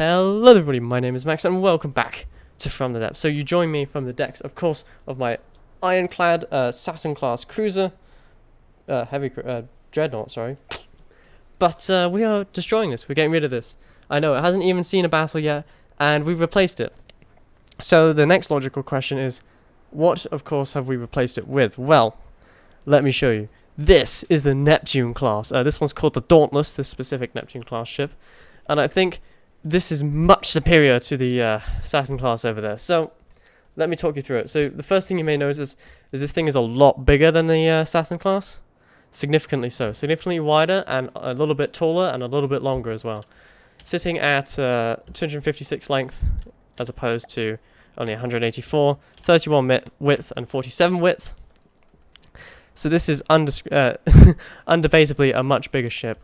Hello everybody, my name is Max and welcome back to From the Depths. So you join me from the decks, of course, of my ironclad Saturn class cruiser, Dreadnaught, sorry. But we are destroying this, we're getting rid of this. I know, it hasn't even seen a battle yet, and we've replaced it. So the next logical question is, what, of course, have we replaced it with? Well, let me show you. This is the Neptune class. This one's called the Dauntless, this specific Neptune class ship. And I think this is much superior to the Saturn class over there. So, let me talk you through it. So, the first thing you may notice is this thing is a lot bigger than the Saturn class. Significantly so. Significantly wider and a little bit taller and a little bit longer as well. Sitting at 256 length as opposed to only 184, 31 width and 47 width. So this is undebatably a much bigger ship.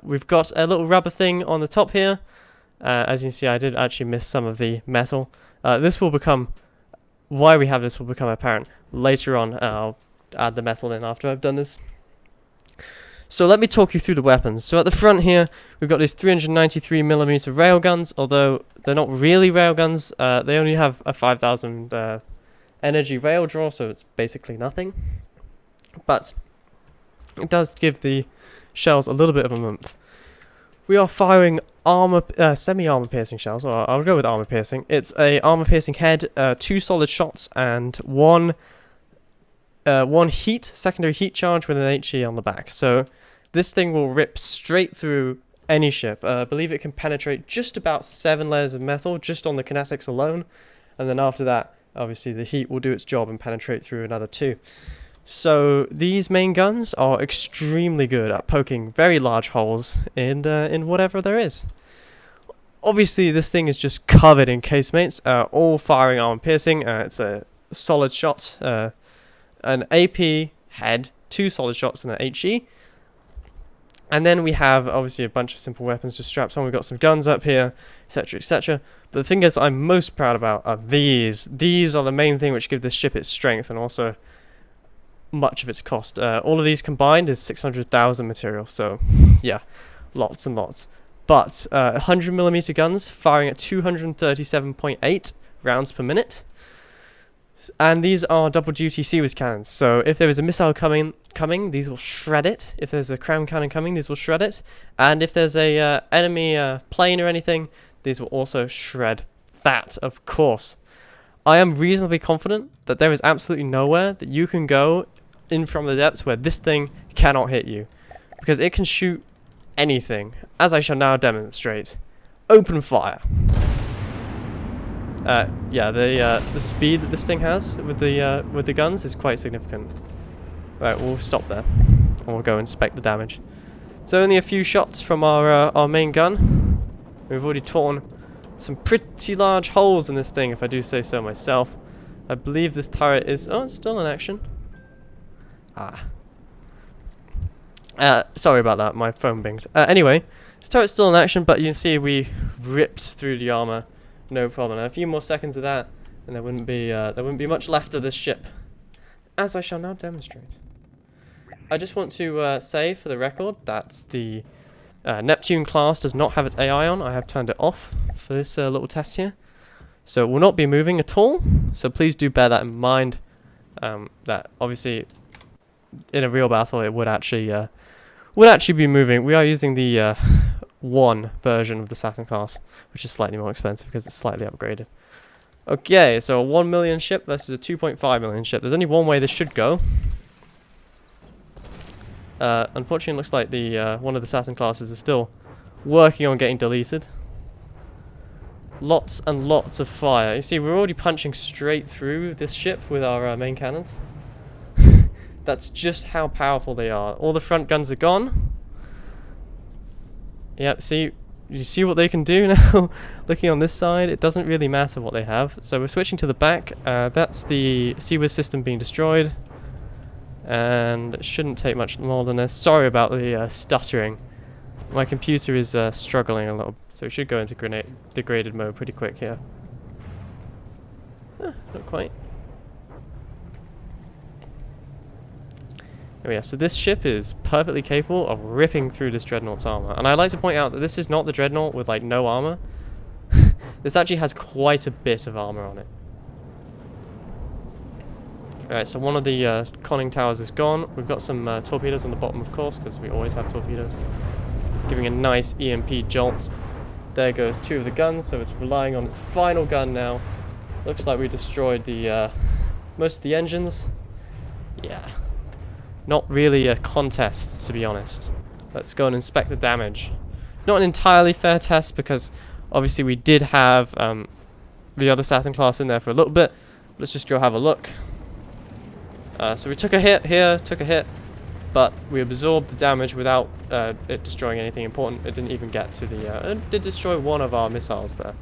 We've got a little rubber thing on the top here. As you can see, I did actually miss some of the metal. This will become... Why we have this will become apparent later on. I'll add the metal in after I've done this. So let me talk you through the weapons. So at the front here, we've got these 393mm railguns, although they're not really railguns. They only have a 5,000 energy rail draw, so it's basically nothing. But it does give the shells a little bit of a oomph. We are firing semi-armor piercing shells, or I'll go with armor piercing. It's a armor piercing head, 2 solid shots, and one secondary heat charge with an HE on the back. So this thing will rip straight through any ship. I believe it can penetrate just about 7 layers of metal, just on the kinetics alone. And then after that, obviously the heat will do its job and penetrate through another 2. So these main guns are extremely good at poking very large holes in whatever there is. Obviously, this thing is just covered in casemates, all firing armor piercing. It's a solid shot, an AP head, 2 solid shots, and an HE. And then we have obviously a bunch of simple weapons just strapped on. We've got some guns up here, etc., etc. But the thing is, I'm most proud about are these. These are the main thing which give this ship its strength and also much of its cost. All of these combined is 600,000 material, so yeah, lots and lots. But 100mm guns firing at 237.8 rounds per minute, and these are double duty Seawiz cannons. So if there is a missile coming, these will shred it. If there's a crown cannon coming, these will shred it. And if there's a enemy plane or anything, these will also shred that, of course. I am reasonably confident that there is absolutely nowhere that you can go in From the Depths where this thing cannot hit you, because it can shoot anything, as I shall now demonstrate. Open fire. Yeah, the speed that this thing has with the guns is quite significant. Right, we'll stop there, and we'll go inspect the damage. So only a few shots from our main gun. We've already torn some pretty large holes in this thing, if I do say so myself. I believe this turret is... Oh, it's still in action. Sorry about that, my phone binged. Anyway, this turret's still in action, but you can see we ripped through the armor, no problem. And a few more seconds of that, and there wouldn't be much left of this ship, as I shall now demonstrate. I just want to say, for the record, that the Neptune class does not have its AI on. I have turned it off for this little test here, so it will not be moving at all. So please do bear that in mind. That obviously, in a real battle, it would actually be moving. We are using the 1 version of the Saturn class, which is slightly more expensive because it's slightly upgraded. Okay, so a 1 million ship versus a 2.5 million ship. There's only one way this should go. Unfortunately, it looks like the one of the Saturn classes is still working on getting deleted. Lots and lots of fire. You see, we're already punching straight through this ship with our main cannons. That's just how powerful they are. All the front guns are gone. Yep, see, you see what they can do now? Looking on this side, it doesn't really matter what they have. So we're switching to the back. That's the Seawiz system being destroyed. And it shouldn't take much more than this. Sorry about the stuttering. My computer is struggling a little, so we should go into degraded mode pretty quick here. Not quite. Oh yeah, so this ship is perfectly capable of ripping through this Dreadnaught's armor. And I'd like to point out that this is not the Dreadnaught with, like, no armor. This actually has quite a bit of armor on it. Alright, so one of the conning towers is gone. We've got some torpedoes on the bottom, of course, because we always have torpedoes. Giving a nice EMP jolt. There goes 2 of the guns, so it's relying on its final gun now. Looks like we destroyed the most of the engines. Yeah. Not really a contest, to be honest. Let's go and inspect the damage. Not an entirely fair test, because obviously we did have the other Saturn class in there for a little bit. Let's just go have a look. So we took a hit here, took a hit, but we absorbed the damage without it destroying anything important. It didn't even get to the... it did destroy one of our missiles there.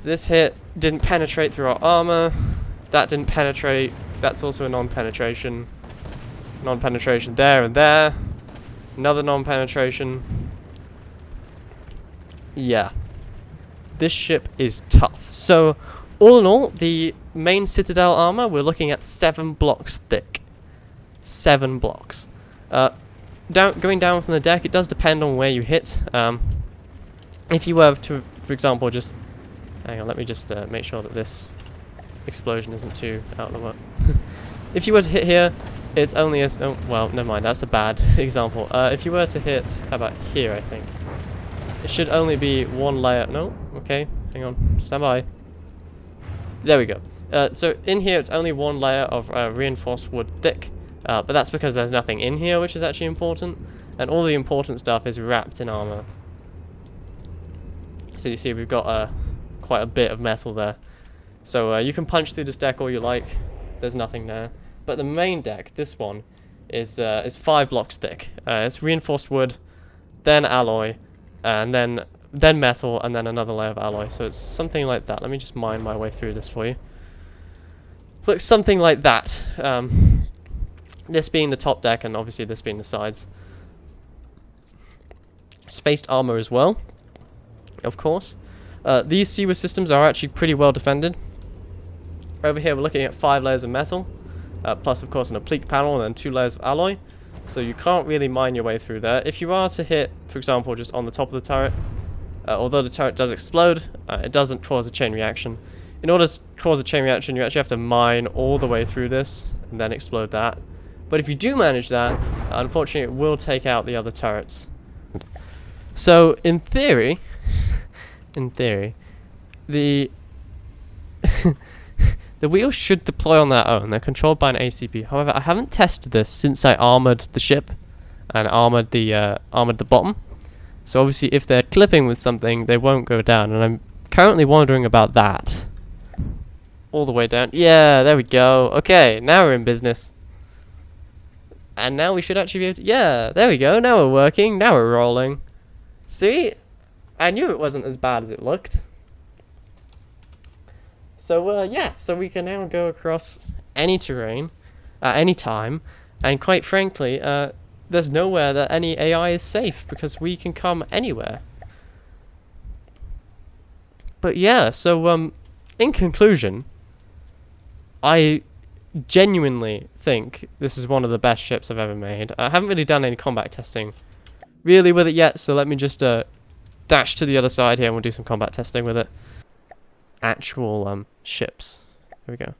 This hit didn't penetrate through our armor. That didn't penetrate. That's also a non-penetration. Non-penetration there and there. Another non-penetration. Yeah. This ship is tough. So, all in all, the main Citadel armor, we're looking at 7 blocks thick. 7 blocks. Going down from the deck, it does depend on where you hit. If you were to, for example, just... Hang on, let me just make sure that this explosion isn't too out of the way. If you were to hit here, it's only a... Oh, well, never mind, that's a bad example. If you were to hit... How about here, I think? It should only be 1 layer... No? Okay, hang on. Stand by. There we go. So in here, it's only 1 layer of reinforced wood thick. But that's because there's nothing in here, which is actually important. And all the important stuff is wrapped in armor. So you see we've got quite a bit of metal there. So you can punch through this deck all you like. There's nothing there. But the main deck, this one, is 5 blocks thick. It's reinforced wood, then alloy, and then metal, and then another layer of alloy. So it's something like that. Let me just mine my way through this for you. Looks something like that. This being the top deck, and obviously this being the sides. Spaced armor as well, of course. These seaward systems are actually pretty well defended. Over here we're looking at 5 layers of metal, plus of course an oblique panel and then 2 layers of alloy. So you can't really mine your way through there. If you are to hit, for example, just on the top of the turret, although the turret does explode, it doesn't cause a chain reaction. In order to cause a chain reaction, you actually have to mine all the way through this and then explode that. But if you do manage that, unfortunately it will take out the other turrets. So in theory, the the wheels should deploy on their own. They're controlled by an ACP. However, I haven't tested this since I armored the ship and armored the bottom. So obviously, if they're clipping with something, they won't go down. And I'm currently wondering about that. All the way down. Yeah, there we go. Okay, now we're in business. And now we should actually be able to... Yeah, there we go. Now we're working. Now we're rolling. See? I knew it wasn't as bad as it looked. So, yeah. So we can now go across any terrain at any time. And quite frankly, there's nowhere that any AI is safe because we can come anywhere. But yeah, so, in conclusion, I genuinely think this is one of the best ships I've ever made. I haven't really done any combat testing really with it yet, so let me just dash to the other side here and we'll do some combat testing with it. Actual ships. Here we go.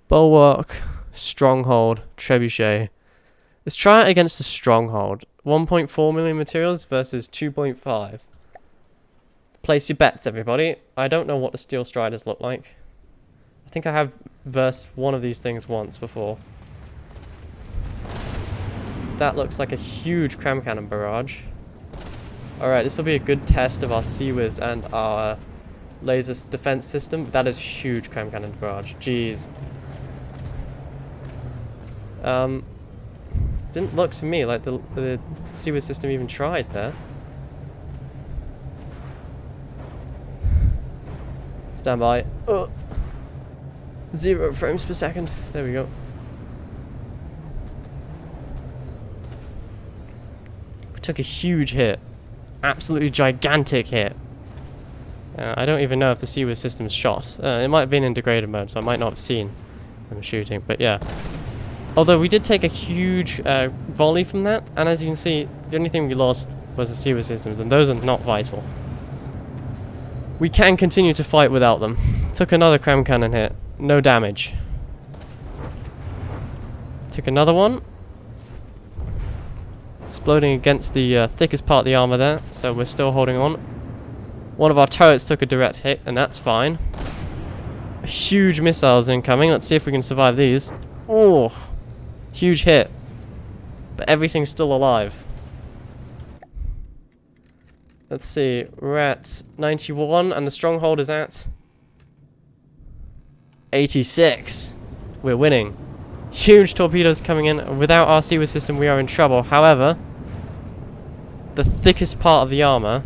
Bulwark, Stronghold, Trebuchet. Let's try it against the Stronghold. 1.4 million materials versus 2.5. Place your bets, everybody. I don't know what the Steel Striders look like. I think I have versed one of these things once before. That looks like a huge cram cannon barrage. Alright, this will be a good test of our Seawiz and our laser defense system. That is huge cram cannon barrage. Jeez. Didn't look to me like the Seawiz system even tried there. Stand by. 0 frames per second. There we go. We took a huge hit. Absolutely gigantic hit. I don't even know if the Seawiz system is shot. It might have been in degraded mode, so I might not have seen them shooting, but yeah. Although we did take a huge volley from that, and as you can see, the only thing we lost was the Seawiz systems, and those are not vital. we can continue to fight without them. Took another cram cannon hit. No damage. Took another one. Exploding against the thickest part of the armor there, so we're still holding on. One of our turrets took a direct hit, and that's fine. Huge missiles incoming. Let's see if we can survive these. Oh, huge hit. But everything's still alive. Let's see. We're at 91, and the stronghold is at 86. We're winning. Huge torpedoes coming in. Without our seaward system, we are in trouble. However, the thickest part of the armor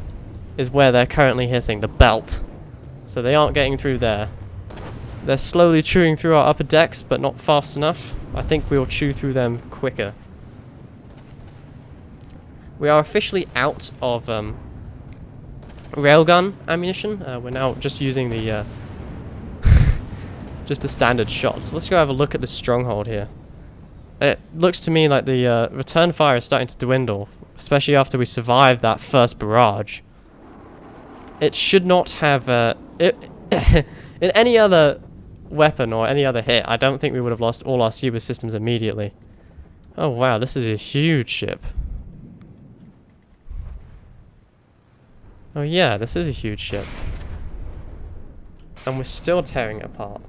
is where they're currently hitting, the belt. So they aren't getting through there. They're slowly chewing through our upper decks, but not fast enough. I think we'll chew through them quicker. We are officially out of railgun ammunition. We're now just using the just the standard shots. Let's go have a look at the stronghold here. It looks to me like the return fire is starting to dwindle, especially after we survived that first barrage. It should not have in any other weapon or any other hit. I don't think we would have lost all our seaward systems immediately. Oh wow, this is a huge ship. Oh yeah, this is a huge ship. And we're still tearing it apart.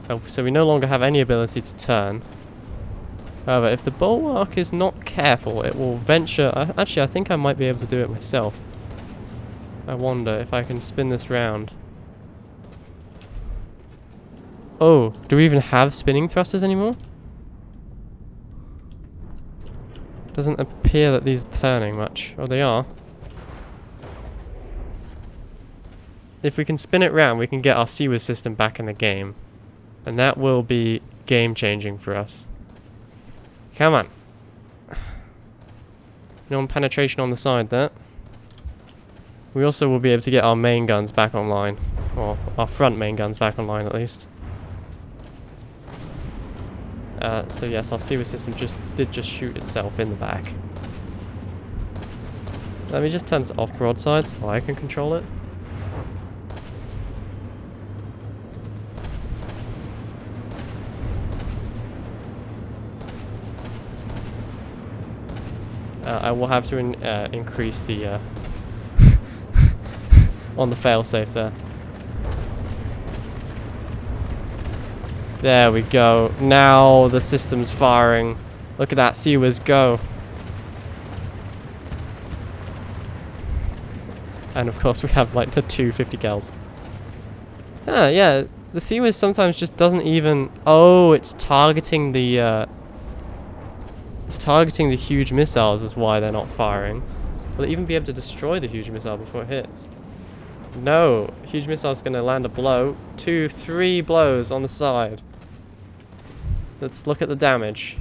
Oh, so we no longer have any ability to turn. However, if the bulwark is not careful, it will venture... actually, I think I might be able to do it myself. I wonder if I can spin this round. Oh, do we even have spinning thrusters anymore? Doesn't appear that these are turning much. Oh, they are. If we can spin it round, we can get our seaward system back in the game. And that will be game-changing for us. Come on. Non-penetration on the side there. We also will be able to get our main guns back online. Or our front main guns back online, at least. So yes, our seaward system did just shoot itself in the back. Let me just turn this off broadside so I can control it. I will have to increase the on the failsafe there. There we go. Now the system's firing. Look at that, seawards go. And of course we have like the 250 cals. Ah, yeah, the seawards sometimes just doesn't even... Oh, it's targeting the huge missiles is why they're not firing. Will it even be able to destroy the huge missile before it hits? No, huge missile's gonna land a blow. 2, 3 blows on the side. Let's look at the damage.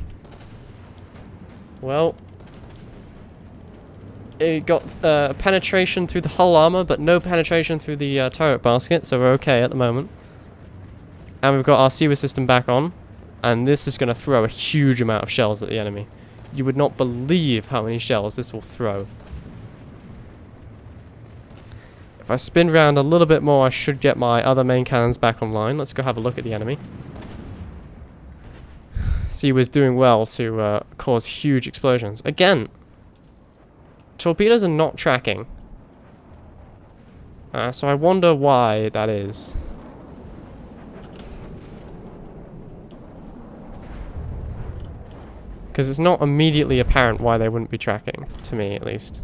Well, it got penetration through the hull armor, but no penetration through the turret basket, so we're okay at the moment. And we've got our seaward system back on, and this is gonna throw a huge amount of shells at the enemy. You would not believe how many shells this will throw. If I spin round a little bit more, I should get my other main cannons back online. Let's go have a look at the enemy. Seawards doing well to cause huge explosions. Again, torpedoes are not tracking. So I wonder why that is. Because it's not immediately apparent why they wouldn't be tracking, to me at least.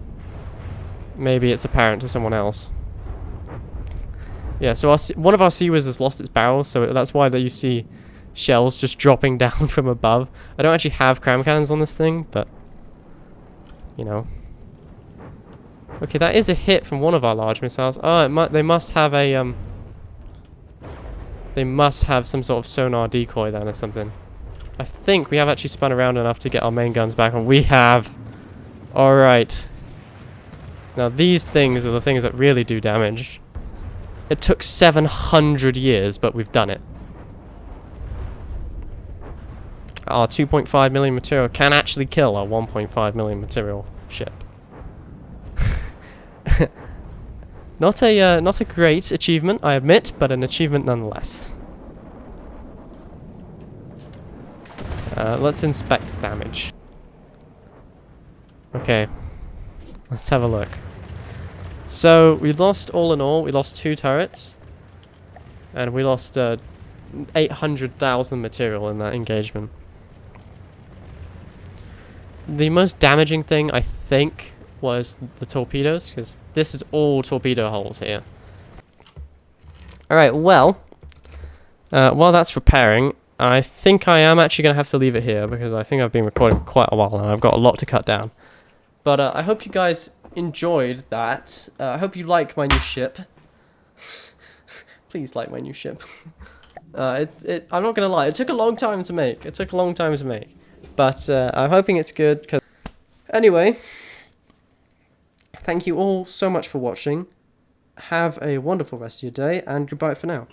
Maybe it's apparent to someone else. Yeah, so one of our seawards has lost its barrels, so that's why you see shells just dropping down from above. I don't actually have cram cannons on this thing, but you know. Okay, that is a hit from one of our large missiles. Oh, they must have a they must have some sort of sonar decoy then or something. I think we have actually spun around enough to get our main guns back on. We have. All right. Now these things are the things that really do damage. It took 700 years, but we've done it. Our 2.5 million material can actually kill our 1.5 million material. ship. Not a great achievement, I admit, but an achievement nonetheless. Let's inspect damage. Okay, let's have a look. So, we lost, all in all, we lost 2 turrets. And we lost 800,000 material in that engagement. The most damaging thing, I think, was the torpedoes, because this is all torpedo holes here. Alright, well, while that's repairing, I think I am actually going to have to leave it here, because I think I've been recording for quite a while and I've got a lot to cut down. But I hope you guys enjoyed that. I hope you like my new ship. Please like my new ship. I'm not going to lie, it took a long time to make. But I'm hoping it's good. Anyway, thank you all so much for watching. Have a wonderful rest of your day, and goodbye for now.